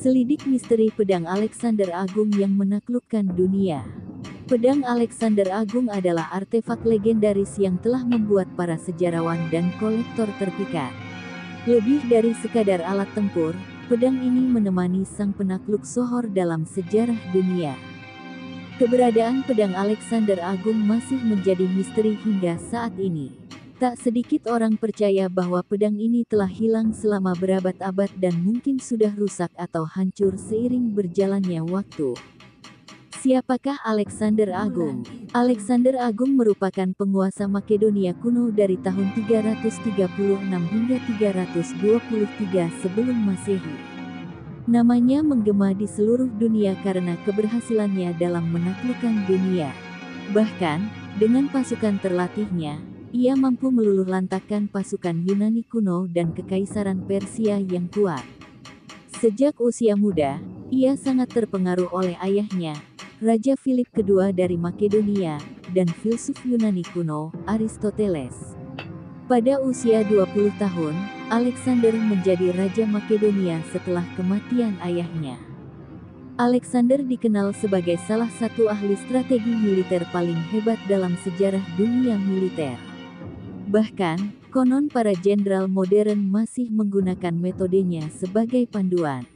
Selidik misteri pedang Alexander Agung yang menaklukkan dunia. Pedang Alexander Agung adalah artefak legendaris yang telah membuat para sejarawan dan kolektor terpikat. Lebih dari sekadar alat tempur, pedang ini menemani sang penakluk sohor dalam sejarah dunia. Keberadaan pedang Alexander Agung masih menjadi misteri hingga saat ini. Tak sedikit orang percaya bahwa pedang ini telah hilang selama berabad-abad dan mungkin sudah rusak atau hancur seiring berjalannya waktu. Siapakah Alexander Agung? Alexander Agung merupakan penguasa Makedonia kuno dari tahun 336 hingga 323 sebelum Masehi. Namanya menggema di seluruh dunia karena keberhasilannya dalam menaklukkan dunia. Bahkan, dengan pasukan terlatihnya, ia mampu meluluhlantahkan pasukan Yunani kuno dan kekaisaran Persia yang kuat. Sejak usia muda, ia sangat terpengaruh oleh ayahnya, Raja Philip II dari Makedonia, dan filsuf Yunani kuno, Aristoteles. Pada usia 20 tahun, Alexander menjadi Raja Makedonia setelah kematian ayahnya. Alexander dikenal sebagai salah satu ahli strategi militer paling hebat dalam sejarah dunia militer. Bahkan, konon para jenderal modern masih menggunakan metodenya sebagai panduan.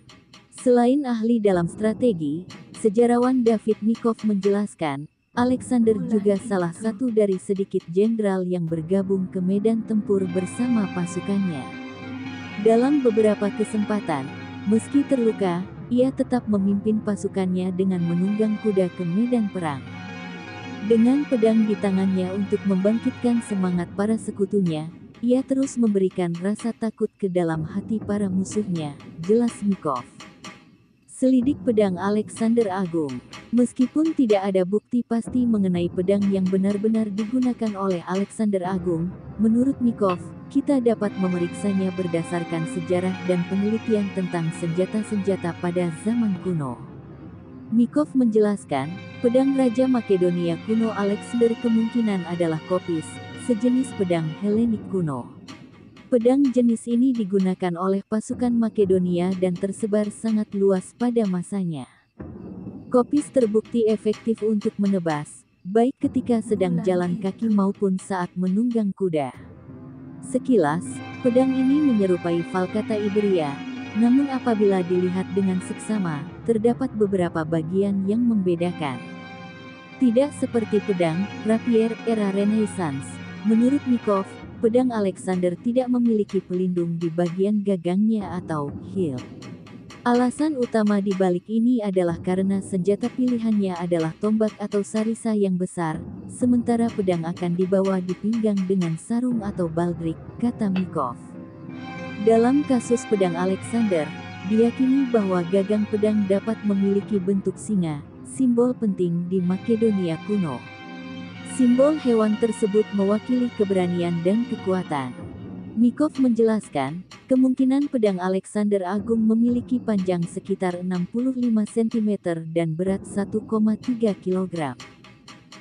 Selain ahli dalam strategi, sejarawan David Mikov menjelaskan, Alexander juga salah satu dari sedikit jenderal yang bergabung ke medan tempur bersama pasukannya. Dalam beberapa kesempatan, meski terluka, ia tetap memimpin pasukannya dengan menunggang kuda ke medan perang. Dengan pedang di tangannya untuk membangkitkan semangat para sekutunya, ia terus memberikan rasa takut ke dalam hati para musuhnya, jelas Mikov. Selidik pedang Alexander Agung. Meskipun tidak ada bukti pasti mengenai pedang yang benar-benar digunakan oleh Alexander Agung, menurut Mikov, kita dapat memeriksanya berdasarkan sejarah dan penelitian tentang senjata-senjata pada zaman kuno. Mikov menjelaskan, pedang Raja Makedonia kuno Alexander kemungkinan adalah kopis, sejenis pedang Helenik kuno. Pedang jenis ini digunakan oleh pasukan Makedonia dan tersebar sangat luas pada masanya. Kopis terbukti efektif untuk menebas, baik ketika sedang jalan kaki maupun saat menunggang kuda. Sekilas, pedang ini menyerupai Falcata Iberia, namun apabila dilihat dengan seksama, terdapat beberapa bagian yang membedakan. Tidak seperti pedang rapier era Renaissance, menurut Mikov, pedang Alexander tidak memiliki pelindung di bagian gagangnya atau hilt. Alasan utama di balik ini adalah karena senjata pilihannya adalah tombak atau sarisa yang besar, sementara pedang akan dibawa di pinggang dengan sarung atau baldrik, kata Mikov. Dalam kasus pedang Alexander, diyakini bahwa gagang pedang dapat memiliki bentuk singa, simbol penting di Makedonia kuno. Simbol hewan tersebut mewakili keberanian dan kekuatan. Mikov menjelaskan, kemungkinan pedang Alexander Agung memiliki panjang sekitar 65 cm dan berat 1,3 kg.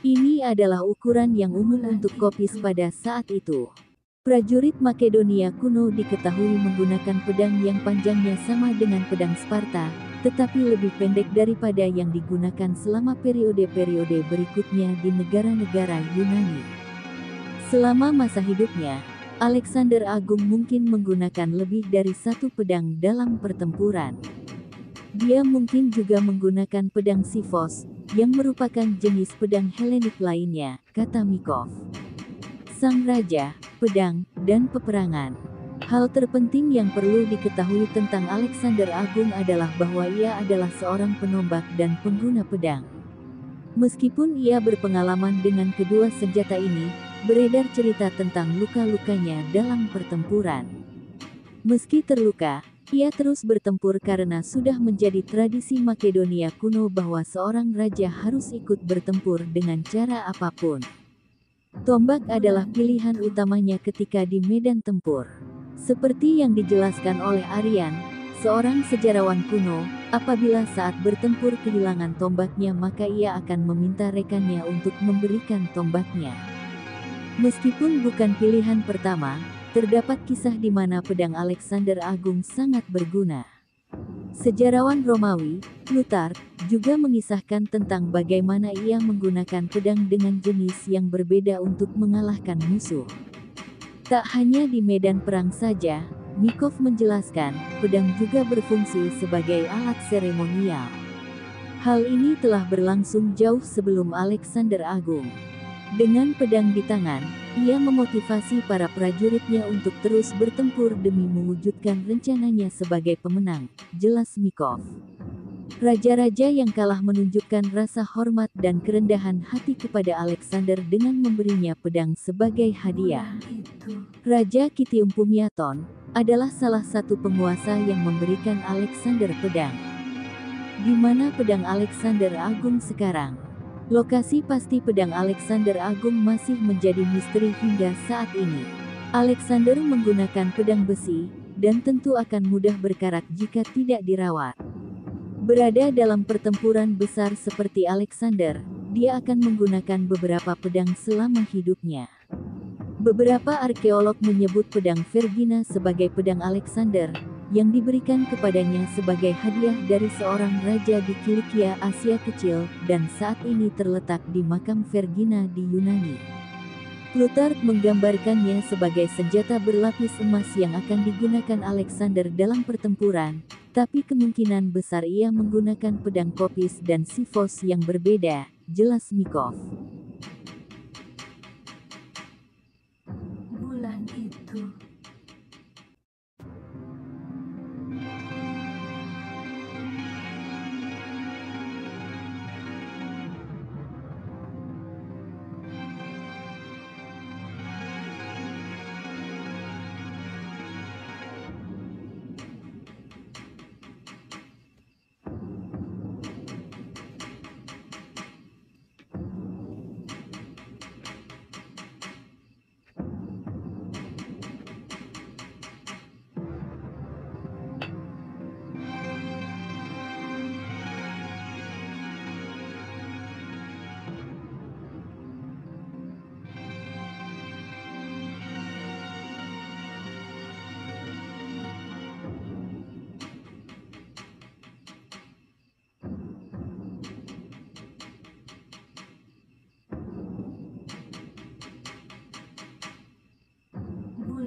Ini adalah ukuran yang umum untuk kopis pada saat itu. Prajurit Makedonia kuno diketahui menggunakan pedang yang panjangnya sama dengan pedang Sparta, tetapi lebih pendek daripada yang digunakan selama periode-periode berikutnya di negara-negara Yunani. Selama masa hidupnya, Alexander Agung mungkin menggunakan lebih dari satu pedang dalam pertempuran. Dia mungkin juga menggunakan pedang Sifos, yang merupakan jenis pedang Helenik lainnya, kata Mikov. Sang Raja, pedang, dan peperangan. Hal terpenting yang perlu diketahui tentang Alexander Agung adalah bahwa ia adalah seorang penombak dan pengguna pedang. Meskipun ia berpengalaman dengan kedua senjata ini, beredar cerita tentang luka-lukanya dalam pertempuran. Meski terluka, ia terus bertempur karena sudah menjadi tradisi Makedonia kuno bahwa seorang raja harus ikut bertempur dengan cara apapun. Tombak adalah pilihan utamanya ketika di medan tempur. Seperti yang dijelaskan oleh Arian, seorang sejarawan kuno, apabila saat bertempur kehilangan tombaknya maka ia akan meminta rekannya untuk memberikan tombaknya. Meskipun bukan pilihan pertama, terdapat kisah di mana pedang Alexander Agung sangat berguna. Sejarawan Romawi, Plutarch, juga mengisahkan tentang bagaimana ia menggunakan pedang dengan jenis yang berbeda untuk mengalahkan musuh. Tak hanya di medan perang saja, Mikov menjelaskan, pedang juga berfungsi sebagai alat seremonial. Hal ini telah berlangsung jauh sebelum Alexander Agung. Dengan pedang di tangan, ia memotivasi para prajuritnya untuk terus bertempur demi mewujudkan rencananya sebagai pemenang, jelas Mikov. Raja-raja yang kalah menunjukkan rasa hormat dan kerendahan hati kepada Alexander dengan memberinya pedang sebagai hadiah. Raja Kitium Pumiaton adalah salah satu penguasa yang memberikan Alexander pedang. Di mana pedang Alexander Agung sekarang? Lokasi pasti pedang Alexander Agung masih menjadi misteri hingga saat ini. Alexander menggunakan pedang besi, dan tentu akan mudah berkarat jika tidak dirawat. Berada dalam pertempuran besar seperti Alexander, dia akan menggunakan beberapa pedang selama hidupnya. Beberapa arkeolog menyebut pedang Vergina sebagai pedang Alexander, yang diberikan kepadanya sebagai hadiah dari seorang raja di Kilikia Asia Kecil, dan saat ini terletak di makam Vergina di Yunani. Plutarch menggambarkannya sebagai senjata berlapis emas yang akan digunakan Alexander dalam pertempuran, tapi kemungkinan besar ia menggunakan pedang kopis dan sifos yang berbeda, jelas Mikov. Bulan itu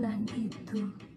bulan itu